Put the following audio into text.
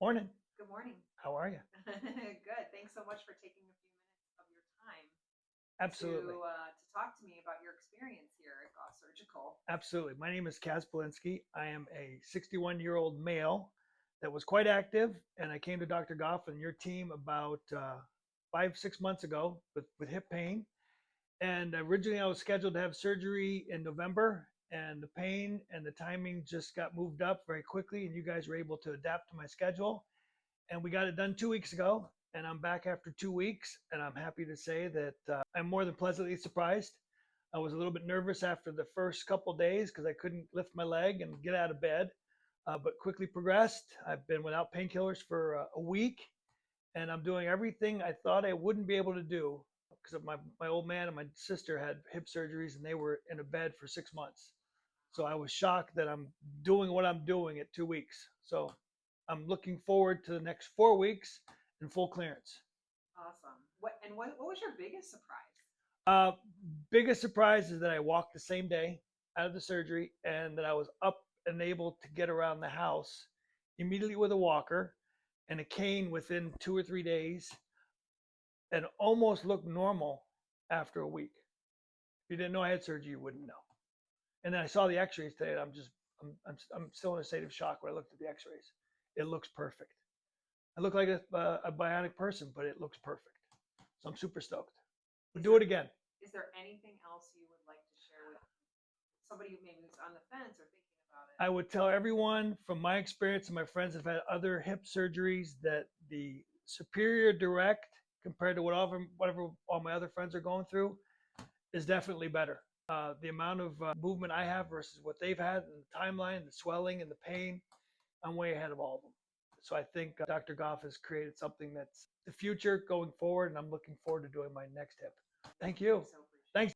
Morning. Good morning. How are you? Good. Thanks so much for taking a few minutes of your time Absolutely. to talk to me about your experience here at Goff Surgical. Absolutely. My name is Katz. I am a 61-year-old male that was quite active, and I came to Dr. Goff and your team about 5, 6 months ago with hip pain. And originally, I was scheduled to have surgery in November, and the pain and the timing just got moved up very quickly, and you guys were able to adapt to my schedule. And we got it done 2 weeks ago, and I'm back after 2 weeks, and I'm happy to say that I'm more than pleasantly surprised. I was a little bit nervous after the first couple of days because I couldn't lift my leg and get out of bed, but quickly progressed. I've been without painkillers for a week, and I'm doing everything I thought I wouldn't be able to do because my old man and my sister had hip surgeries, and they were in a bed for 6 months. So I was shocked that I'm doing what I'm doing at 2 weeks. So I'm looking forward to the next 4 weeks in full clearance. Awesome. What was your biggest surprise? Uh, Biggest surprise is that I walked the same day out of the surgery and that I was up and able to get around the house immediately with a walker and a cane within 2 or 3 days and almost looked normal after a week. If you didn't know I had surgery, you wouldn't know. And then I saw the x-rays today and I'm still in a state of shock when I looked at the x-rays. It looks perfect. I look like a bionic person, but it looks perfect. So I'm super stoked. We'll do it again. Is there anything else you would like to share with somebody who maybe is on the fence or thinking about it? I would tell everyone from my experience and my friends that have had other hip surgeries that the superior direct compared to whatever all my other friends are going through is definitely better. The amount of movement I have versus what they've had and the timeline, the swelling and the pain, I'm way ahead of all of them. So I think Dr. Goff has created something that's the future going forward, and I'm looking forward to doing my next hip. Thank you. So Thanks.